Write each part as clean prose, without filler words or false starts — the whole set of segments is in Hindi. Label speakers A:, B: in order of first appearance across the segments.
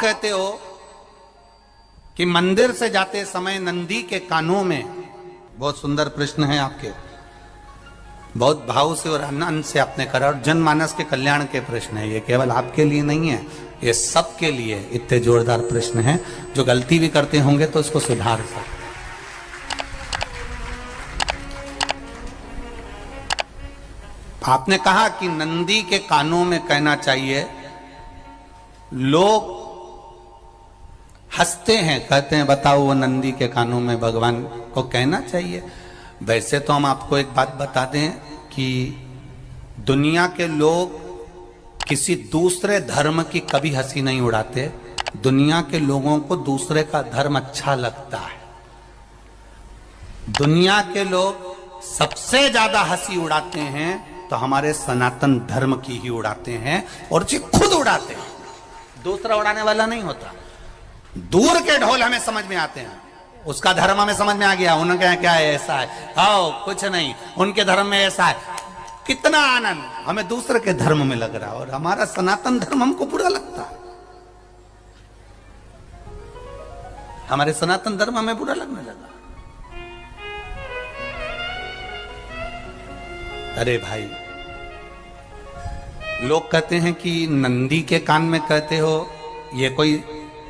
A: कहते हो कि मंदिर से जाते समय नंदी के कानों में, बहुत सुंदर प्रश्न है आपके, बहुत भाव से और आनंद से आपने करा, और जनमानस के कल्याण के प्रश्न है ये, केवल आपके लिए नहीं है, ये सबके लिए इतने जोरदार प्रश्न है। जो गलती भी करते होंगे तो उसको सुधार सकते। आपने कहा कि नंदी के कानों में कहना चाहिए, लोग हंसते हैं, कहते हैं बताओ वो नंदी के कानों में भगवान को कहना चाहिए। वैसे तो हम आपको एक बात बता दें कि दुनिया के लोग किसी दूसरे धर्म की कभी हंसी नहीं उड़ाते। दुनिया के लोगों को दूसरे का धर्म अच्छा लगता है। दुनिया के लोग सबसे ज्यादा हंसी उड़ाते हैं तो हमारे सनातन धर्म की ही उड़ाते हैं, और जी खुद उड़ाते हैं, दूसरा उड़ाने वाला नहीं होता। दूर के ढोल हमें समझ में आते हैं, उसका धर्म हमें समझ में आ गया, उनका क्या है, ऐसा है, आओ कुछ नहीं, उनके धर्म में ऐसा है, कितना आनंद हमें दूसरे के धर्म में लग रहा है, और हमारा सनातन धर्म हमको बुरा लगता है। हमारे सनातन धर्म हमें बुरा लगने लगा। अरे भाई, लोग कहते हैं कि नंदी के कान में कहते हो, ये कोई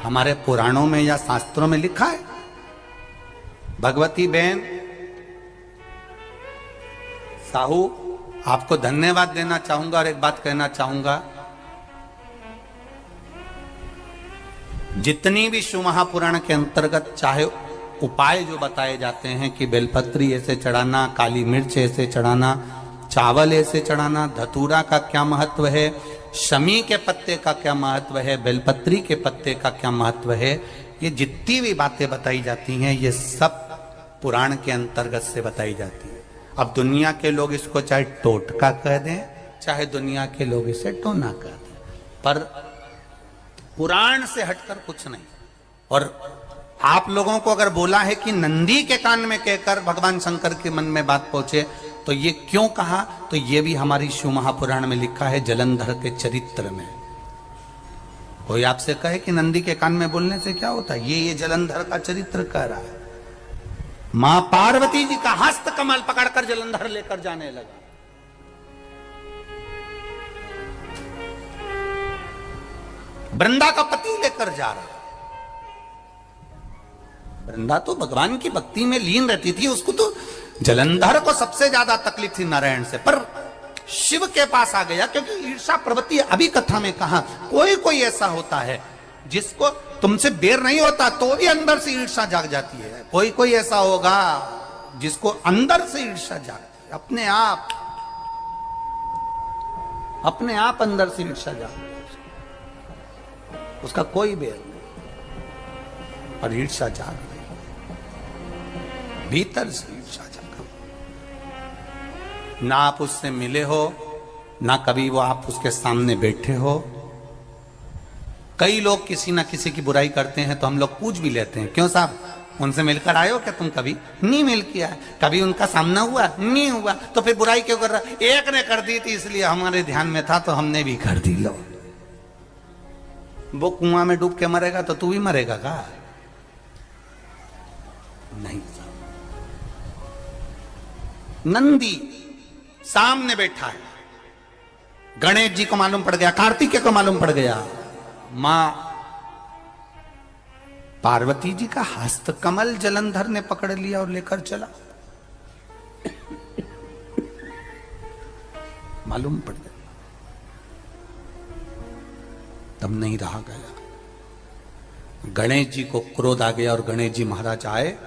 A: हमारे पुराणों में या शास्त्रों में लिखा है? भगवती बहन साहू, आपको धन्यवाद देना चाहूंगा और एक बात कहना चाहूंगा, जितनी भी शिव महापुराण के अंतर्गत चाहे उपाय जो बताए जाते हैं कि बेलपत्री ऐसे चढ़ाना, काली मिर्च ऐसे चढ़ाना, चावल ऐसे चढ़ाना, धतूरा का क्या महत्व है, शमी के पत्ते का क्या महत्व है, बेलपत्री के पत्ते का क्या महत्व है, ये जितनी भी बातें बताई जाती हैं ये सब पुराण के अंतर्गत से बताई जाती है। अब दुनिया के लोग इसको चाहे टोटका कह दें, चाहे दुनिया के लोग इसे टोना कह दें, पर पुराण से हटकर कुछ नहीं। और आप लोगों को अगर बोला है कि नंदी के कान में कहकर भगवान शंकर के मन में बात पहुंचे, तो ये क्यों कहा, तो ये भी हमारी शिव महापुराण में लिखा है, जलंधर के चरित्र में। कोई आपसे कहे कि नंदी के कान में बोलने से क्या होता है, ये जलंधर का चरित्र कह रहा है। मां पार्वती जी का हस्त कमल पकड़कर जलंधर लेकर जाने लगा। वृंदा का पति लेकर जा रहा। वृंदा तो भगवान की भक्ति में लीन रहती थी, उसको तो जलंधर को सबसे ज्यादा तकलीफ थी नारायण से, पर शिव के पास आ गया, क्योंकि ईर्षा प्रवृत्ति, अभी कथा में कहा, कोई कोई ऐसा होता है जिसको तुमसे बेर नहीं होता तो भी अंदर से ईर्षा जाग जाती है। कोई कोई ऐसा होगा जिसको अंदर से ईर्षा जागती है, अपने आप अंदर से ईर्षा जागती है, उसका कोई बेर नहीं, और ईर्षा जाग रही, भीतर से ईर्षा जाग। ना आप उससे मिले हो, ना कभी वो आप उसके सामने बैठे हो। कई लोग किसी ना किसी की बुराई करते हैं तो हम लोग पूछ भी लेते हैं, क्यों साहब उनसे मिलकर आए हो क्या तुम? कभी नहीं मिल किया, कभी उनका सामना हुआ नहीं हुआ, तो फिर बुराई क्यों कर रहा? एक ने कर दी थी इसलिए हमारे ध्यान में था तो हमने भी कर दी। लो, वो कुआं में डूब के मरेगा तो तू भी मरेगा का? नहीं। नंदी सामने बैठा है, गणेश जी को मालूम पड़ गया, कार्तिकेय को मालूम पड़ गया, मां पार्वती जी का हस्त कमल जलंधर ने पकड़ लिया और लेकर चला। मालूम पड़ गया, तब नहीं रहा गया। गणेश जी को क्रोध आ गया और गणेश जी महाराज आए,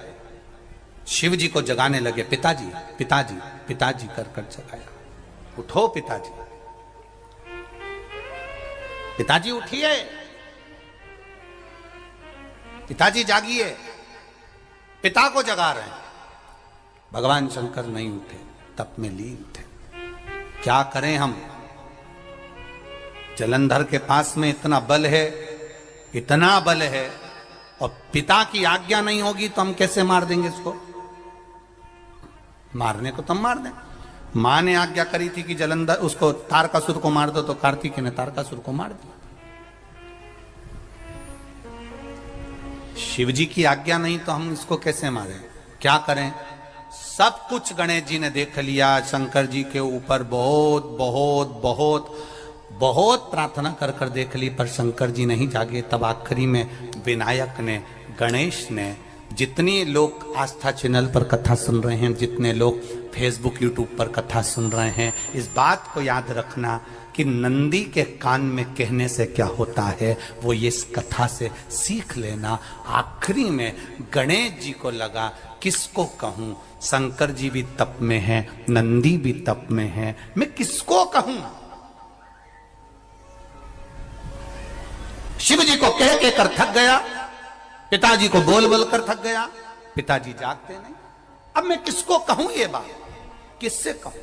A: शिव जी को जगाने लगे, पिताजी पिताजी पिताजी कर कर जगाया, उठो पिताजी, पिताजी उठिए, पिताजी जागिए, पिता को जगा रहे हैं। भगवान शंकर नहीं उठे, तप में लीन थे। क्या करें हम? जलंधर के पास में इतना बल है, इतना बल है, और पिता की आज्ञा नहीं होगी तो हम कैसे मार देंगे इसको? मारने को तो मार दें। मां ने आज्ञा करी थी कि जलंधर उसको तारकासुर को मार दो, तो कार्तिकेय ने तारकासुर को मार दिया। शिव जी की आज्ञा नहीं तो हम इसको कैसे मारें? क्या करें? सब कुछ गणेश जी ने देख लिया, शंकर जी के ऊपर बहुत बहुत बहुत बहुत प्रार्थना कर कर देख ली, पर शंकर जी नहीं जागे। तब आखिरी में विनायक ने, गणेश ने, जितने लोग आस्था चैनल पर कथा सुन रहे हैं, जितने लोग फेसबुक यूट्यूब पर कथा सुन रहे हैं, इस बात को याद रखना कि नंदी के कान में कहने से क्या होता है वो ये इस कथा से सीख लेना। आखिरी में गणेश जी को लगा किसको कहूं, शंकर जी भी तप में है, नंदी भी तप में है, मैं किसको कहूं? शिव जी को कह के कर थक गया, पिताजी को बोल बोल कर थक गया, पिताजी जागते नहीं। अब मैं किसको कहूं ये बात, किससे कहूं?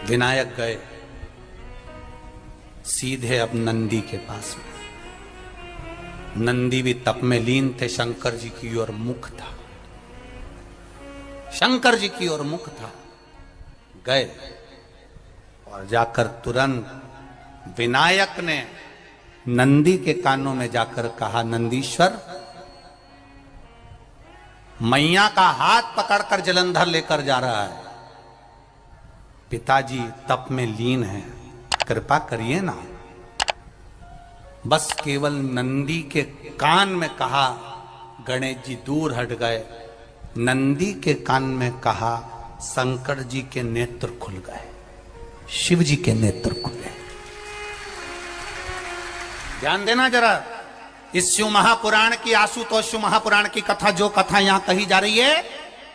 A: विनायक गए सीधे अब नंदी के पास में। नंदी भी तप में लीन थे, शंकर जी की ओर मुख था, शंकर जी की ओर मुख था। गए और जाकर तुरंत विनायक ने नंदी के कानों में जाकर कहा, नंदीश्वर, मैया का हाथ पकड़कर जलंधर लेकर जा रहा है, पिताजी तप में लीन है, कृपा करिए ना। बस केवल नंदी के कान में कहा, गणेश जी दूर हट गए। नंदी के कान में कहा, शंकर जी के नेत्र खुल गए, शिव जी के नेत्र खुले। ध्यान देना जरा, इस शिव महापुराण की, आशुतोष शिव महापुराण की कथा, जो कथा यहां कही जा रही है,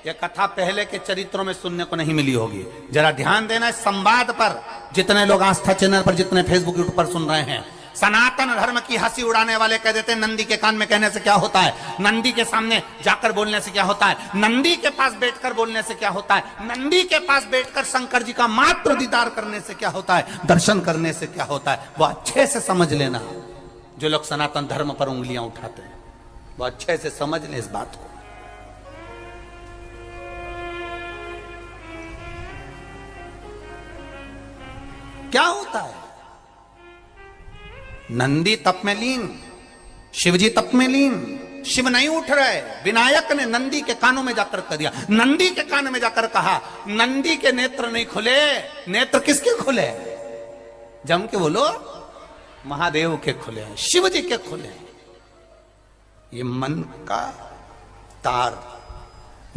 A: यह कथा पहले के चरित्रों में सुनने को नहीं मिली होगी। जरा ध्यान देना इस संवाद पर, जितने लोग आस्था चैनल पर, जितने फेसबुक यूट्यूब पर सुन रहे हैं। सनातन धर्म की हंसी उड़ाने वाले कह देते हैं नंदी के कान में कहने से क्या होता है, नंदी के सामने जाकर बोलने से क्या होता है, नंदी के पास बैठकर बोलने से क्या होता है, नंदी के पास बैठकर शंकर जी का मात्र दीदार करने से क्या होता है, दर्शन करने से क्या होता है। वो अच्छे से समझ लेना, जो लोग सनातन धर्म पर उंगलियां उठाते हैं, वो अच्छे से समझ ले इस बात को। क्या होता है? नंदी तप में लीन, शिवजी तप में लीन, शिव नहीं उठ रहे। विनायक ने नंदी के कानों में जाकर कह दिया, नंदी के कान में जाकर कहा, नंदी के नेत्र नहीं खुले। नेत्र किसके खुले? जम के बोलो, महादेव के खुले, शिव जी के खुले। ये मन का तार।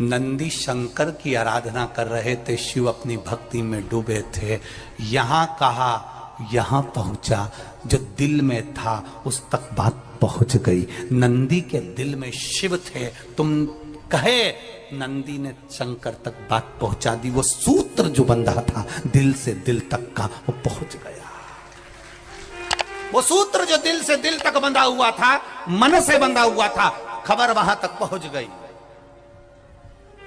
A: नंदी शंकर की आराधना कर रहे थे, शिव अपनी भक्ति में डूबे थे। यहां कहा, यहां पहुंचा, जो दिल में था उस तक बात पहुंच गई। नंदी के दिल में शिव थे, तुम कहे, नंदी ने शंकर तक बात पहुंचा दी। वो सूत्र जो बंधा था दिल से दिल तक का, वो पहुंच गया। वो सूत्र जो दिल से दिल तक बंधा हुआ था, मन से बंधा हुआ था, खबर वहां तक पहुंच गई,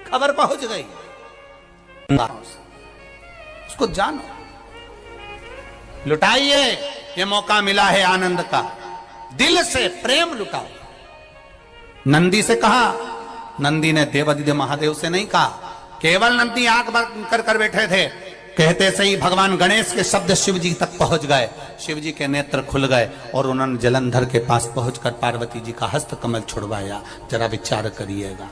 A: खबर पहुंच गई। उसको जानो, लुटाइए, ये मौका मिला है आनंद का, दिल से प्रेम लुटाओ। नंदी से कहा, नंदी ने देवादिदेव महादेव से नहीं कहा। केवल नंदी आंख बंद कर कर बैठे थे, कहते से ही भगवान गणेश के शब्द शिव जी तक पहुंच गए। शिव जी के नेत्र खुल गए और उन्होंने जलंधर के पास पहुंचकर पार्वती जी का हस्त कमल छुड़वाया। जरा विचार करिएगा,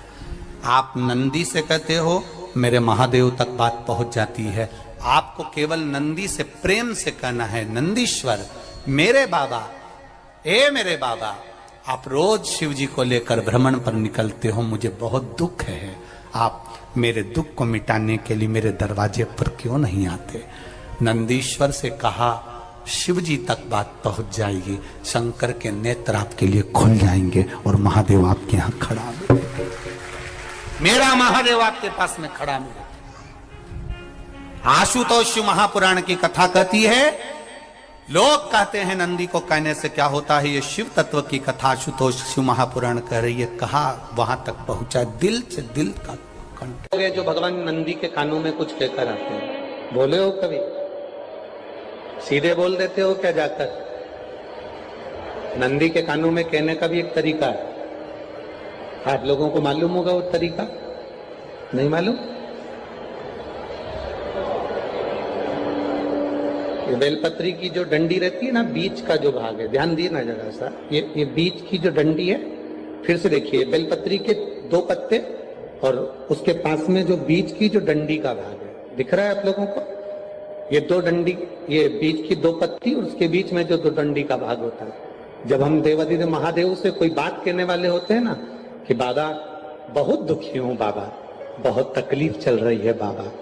A: आप नंदी से कहते हो मेरे महादेव तक बात पहुंच जाती है। आपको केवल नंदी से प्रेम से कहना है, नंदीश्वर मेरे बाबा, ए मेरे बाबा, आप रोज शिव जी को लेकर भ्रमण पर निकलते हो, मुझे बहुत दुख है, आप मेरे दुख को मिटाने के लिए मेरे दरवाजे पर क्यों नहीं आते? नंदीश्वर से कहा, शिव जी तक बात पहुंच जाएगी, शंकर के नेत्र आपके लिए खुल जाएंगे और महादेव आपके यहां खड़ा मिलेगा, मेरा महादेव आपके पास में खड़ा मिलेगा। आशुतोष शिव महापुराण की कथा कहती है, लोग कहते हैं नंदी को कहने से क्या होता है, ये शिव तत्व की कथा आशुतोष शिव महापुराण कह रही है। कहा वहां तक पहुंचा, दिल से दिल का कंठ। जो भगवान नंदी के कानों में कुछ कहकर आते हैं, बोले हो कभी? सीधे बोल देते हो क्या जाकर? नंदी के कानों में कहने का भी एक तरीका है। आप लोगों को मालूम होगा वो तरीका? नहीं मालूम? ये बेलपत्री की जो डंडी रहती है ना, बीच का जो भाग है, ध्यान दिए ना जरा सा, ये बीच की जो डंडी है, फिर से देखिए, बेलपत्री के 2 पत्ते और उसके पास में जो बीच की जो डंडी का भाग है, दिख रहा है आप लोगों को? ये 2 डंडी, ये बीच की 2 पत्ती और उसके बीच में जो 2 डंडी का भाग होता है। जब हम देवाधिदेव महादेव से कोई बात कहने वाले होते हैं ना कि बाबा बहुत दुखी हूं, बाबा बहुत तकलीफ चल रही है, बाबा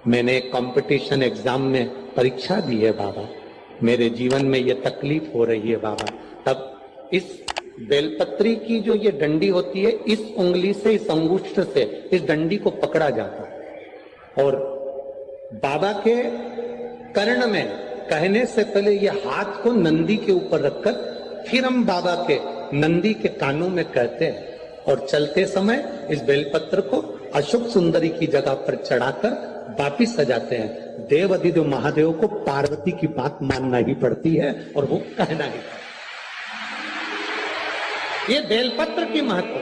A: मैंने एक कंपटीशन एग्जाम में परीक्षा दी है, बाबा मेरे जीवन में ये तकलीफ हो रही है, बाबा, तब इस बेलपत्री की जो ये डंडी होती है, इस उंगली से, इस अंगुष्ठ से इस डंडी को पकड़ा जाता है और बाबा के कर्ण में कहने से पहले ये हाथ को नंदी के ऊपर रखकर फिर हम बाबा के नंदी के कानों में कहते हैं और चलते समय इस बेलपत्र को अशोक सुंदरी की जगह पर चढ़ाकर वापिस सजाते हैं। देव अधिदेव महादेव को पार्वती की बात मानना ही पड़ती है और वो कहना ही पड़ता है। ये बेलपत्र की महत्व,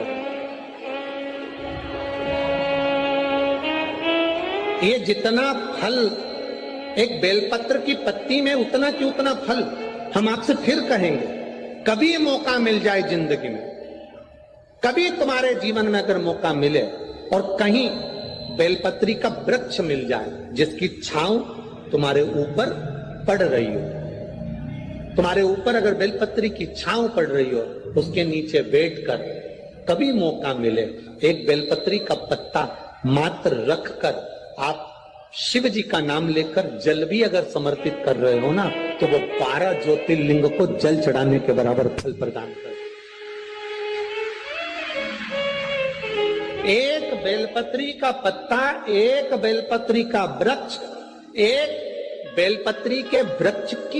A: ये जितना फल एक बेलपत्र की पत्ती में, उतना की उतना फल। हम आपसे फिर कहेंगे, कभी मौका मिल जाए जिंदगी में, कभी तुम्हारे जीवन में अगर मौका मिले और कहीं बेलपत्री का वृक्ष मिल जाए जिसकी छांव तुम्हारे ऊपर पड़ रही हो, तुम्हारे ऊपर अगर बेलपत्री की छांव पड़ रही हो, उसके नीचे बैठकर कभी मौका मिले, एक बेलपत्री का पत्ता मात्र रखकर आप शिव जी का नाम लेकर जल भी अगर समर्पित कर रहे हो ना, तो वो 12 ज्योतिर्लिंग को जल चढ़ाने के बराबर फल प्रदान कर। एक बेलपत्री का पत्ता, एक बेलपत्री का वृक्ष, एक बेलपत्री के वृक्ष की